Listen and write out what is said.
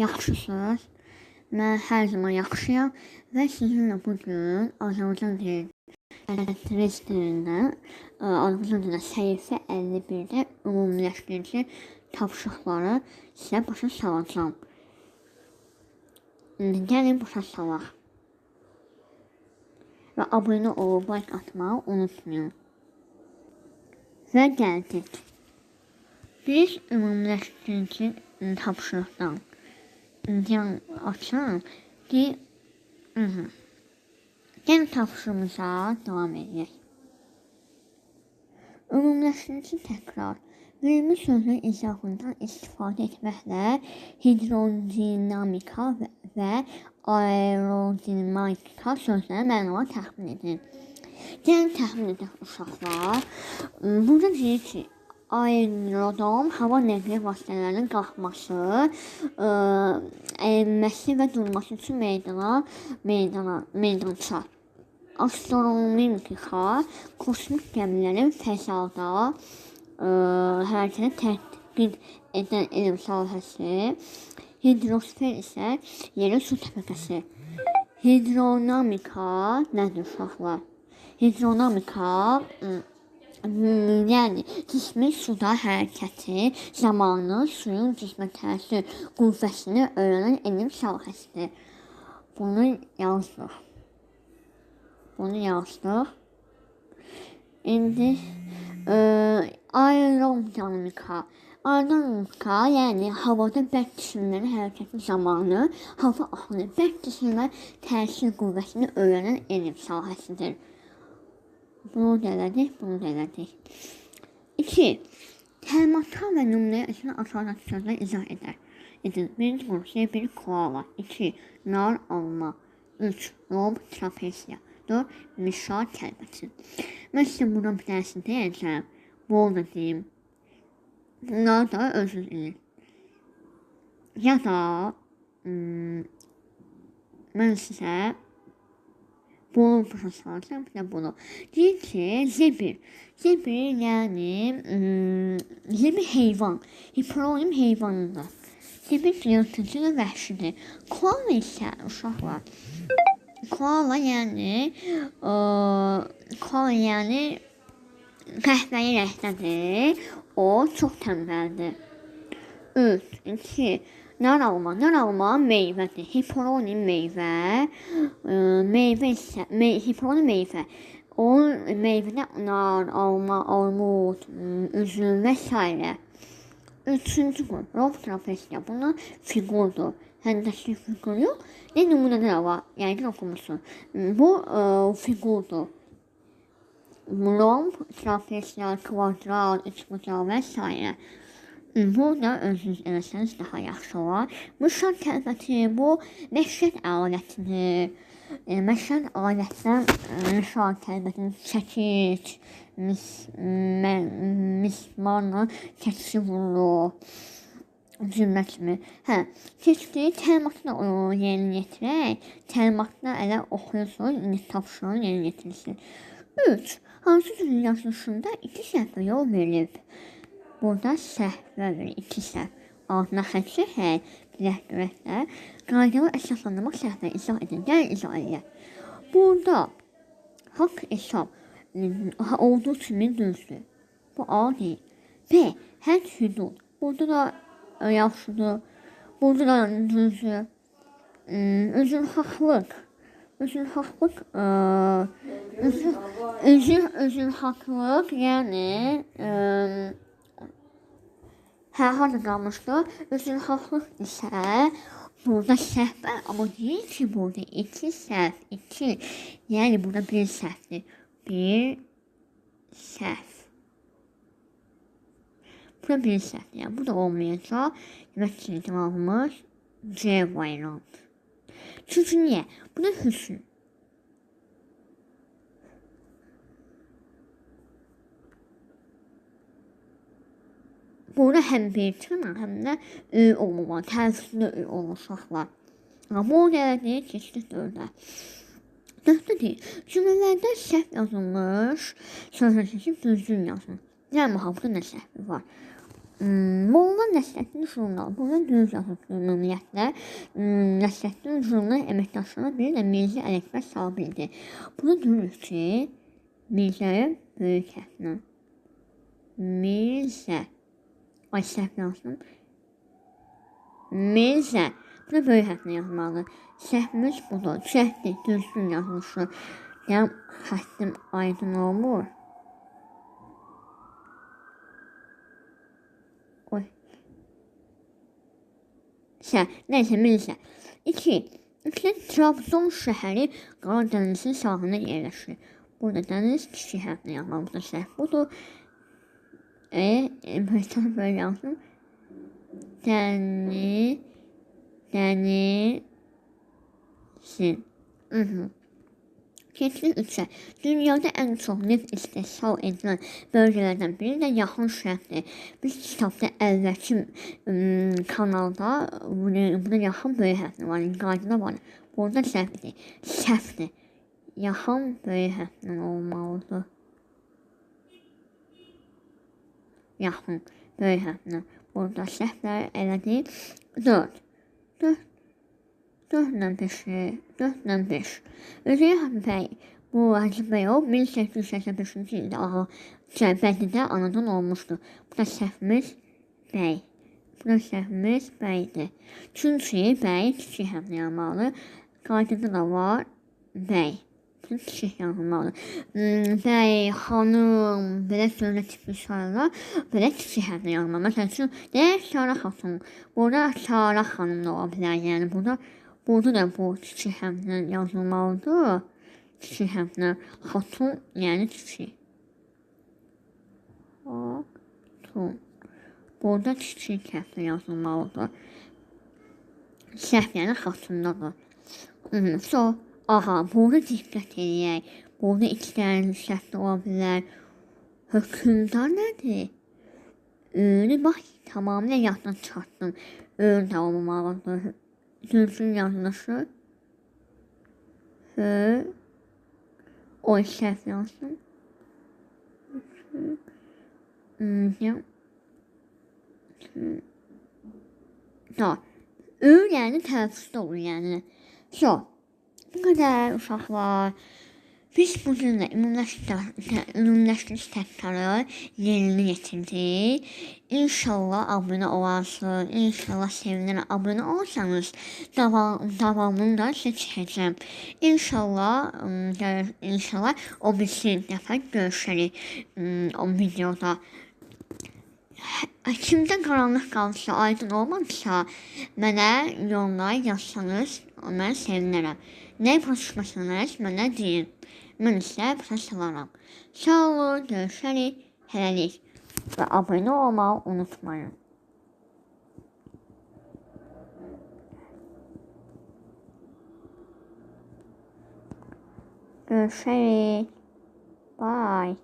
yaxşısınız. Mən hər zaman yaxşıyam və sizinlə bugün Azərbaycan dilində Azərbaycan dilində səhifə 51-də ümumiləşdirici tapşırıqları sizə başa salacağam. Gəlin başa salaq. Və abunə olub like atmağı unutmayın. Və gəldik. Biz ümumiləşdirici tapşırıqdan açın ki, gəlin tapşırığımıza davam edək. Ümumiləşdirici təkrar. Verilmiş sözün izahından istifadə etməklə hidrodinamika və aerodinamika sözləri mənalı təxmin edin. Gəlin təxmin edək uşaqlar. Burada deyir ki, aerodrom hava nəqliyyat vasitələrinin qalxması, əyilməsi və durması üçün meydança. Astronomika kosmik gəmilərin fəzada hərəkətini tədqiq edən elm sahəsi. Hidrosfer isə yerin su təbəqəsi. Hidrodinamika nədir uşaqlar? Hidrodinamika yəni cismin suda hərəkəti zamanı suyun cismə təsir qüvvəsini öyrənən elm sahəsidir. Bunu yazdıq. İndi aerodinamika. Aerodinamika yəni havada bərk cisimlərin hərəkəti zamanı hava axını bərk cisimlər təsir qüvvəsini öyrənən elm sahəsidir. Bunu da elədik. 2. Təlimatlar və nümunəyə üçün aşağıdakı sözlər izah edin. 1. Qursiya, 1. Koala. 2. Nar, alma. 3. Lob, trapesiya. 4. Mişa, kəlbətin. Mən sizə buradan bir dərsi deyəcəm. Bu da deyim. Bunlar da özünüz edin. Ya da mən sizə bunu başa salacağım, bir də bunu. Deyir ki, zebir. Zebir yəni zebir heyvan. Hiponim heyvanıdır. Zebir yırtıcı və vəhşidir. Koala isə uşaqlar. Koala yəni qəhvəyi rəngdədir. O çox tənbəldir. 3. 2. Nar alma. Nar alma meyvədir. Hiponim meyvə. Hiponim meyvə. O meyvədə nar, alma, armud, üzüm və s. 3-cü qrup. Lob, trapesiya. Bunlar fiqurdur. Həndəşli fiqur yox. Nümunədə var. Yəni oxumuşsun. Bu fiqurdur. Lob, trapesiya, kvadrat, üçbucağı və s. Burada özünüz eləsəniz daha yaxşı olar. Mişa kəlbəti bu məşəd alətidir. Məşəd alətdən mişa kəlbətinin çəkic, mismarla çəkisi vurulur. Cümlə kimi. Keçdiyi təlimatla yerinə yetirək. Təlimatla elə oxuyursunuz, indi tapşırığını yerinə yetirirsiniz. 3. Hansı sözün yazılışında 2 səhvə yol verilib? Burada səhvə verir, 2 səhv. Altına xətt çəkək, bilək. Qaydalar əsaslandırmaq səhvləri izah edin. Gəlin izah edək. Burada haqq hesab olduğu kimi düzdür. Bu A deyil. B. Hədd hüdud. Burada da yaxşıdır. Burada da düzdür. Üzrxahlıq yəni harada qalmışdır. Üzrxahlıq isə burada səhv var. Amma deyil ki, burada 2 səhv. 2. Yəni burada 1 səhvdir. 1 səhv. Burada 1 səhvdir. Yəni bu da olmayacaq. Demək ki, cavabımız C variant. Çünki niyə? Bu da hüsn. Burada həm bir tırnaq, həm də olmamalı. Tərifli olacaqlar. Bu deyil, keçdik 4-ə. 4-də deyil. Cümlələrdə səhv yazılmış, sözlər seçib düzgün yazın. Yəni, burada nə səhvi var? Molla Nəsrəddin jurnal. Burada düz yazılır ümumiyyətlə. Nəsrəddin jurnal əməkdaşlarına biri də Mirzə Ələkbər Sabirdir. Burada görürük ki, Mirzəyə böyük hərflə. Mirzə. Ay, səhv yazdım. Mirzə. Burada böyük hərflə yazmalı. Səhvimiz budur. Cəhdi düzgün yazılmışdır. Yəni, xəttim aydın olmur. Oy. Neyse, Mirzə. 2. Trabzon şəhəri Qara dənizin sahilində yerləşir. Burada dəniz kiçik hərflə yazmamızda səhv budur. Böyükdən böyle yazdım. Dənizin. Keçdik 3-ə. Dünyada ən çox neft istehsal edilən bölgələrdən biri də yaxın şərqdir. Biz kitabda əvvəlki kanalda buna yaxın böyük hərflə var. Qaydada var. Burada səhvdir. Səhvdir. Yaxın böyük hərflə olmalıdır. Yaxın böyük hərflə. Burada səhvlər elədik. 4. 4-lə 5. Özəyə bəy, bu Hacı Bəyov 1885-ci ildə Cəbədidə anadan olmuşdur. Bu da səhvimiz bəy. Bu da səhvimiz bəydir. Çünki bəy kiçik hərflə yazmalı. Qaydada da var bəy. Kiçik yazılmalı. Bəy, xanım, belə sözlə tipli sayılar, belə kiçik hərflə yazmalı. Məsəl üçün, deyək Sara xatun. Burada Sara xanım da ola bilər. Yəni, burada da bu kiçik hərflə yazılmalıdır. Kiçik hərflə. Xatun, yəni kiçik. Xatun. Burada kiçik hərflə yazılmalıdır. Səhv, yəni xatundadır. Burada diqqət edək. Burada 2 dənə səhv ola bilər. Hökümdar nədir? Bax, tamamilə yaddan çıxartdım. Da olmamalıdır. Düzgün yazılışı. Oy, səhv yazdım. Yəni tələffüzdə olur, yəni. Bu qədər uşaqlar. Biz bugünlə ümumiləşdirici təkrar yerinə yetirdik. İnşallah abunə olarsınız. İnşallah sevinirəm. Abunə olsanız davamını da sizə çəkəcəm. İnşallah o birisi dəfə görüşərik o videoda. Kimdə qaranlıq qalsa, aydın olmadısa, mənə yorumlara yazsanız, mən sevinirəm. Nə paylaşmasanız, mənə deyin. Mən isə başa salaram. Sağ olun, görüşərik, hələlik. Və abunə olmağı unutmayın. Görüşərik. Bye.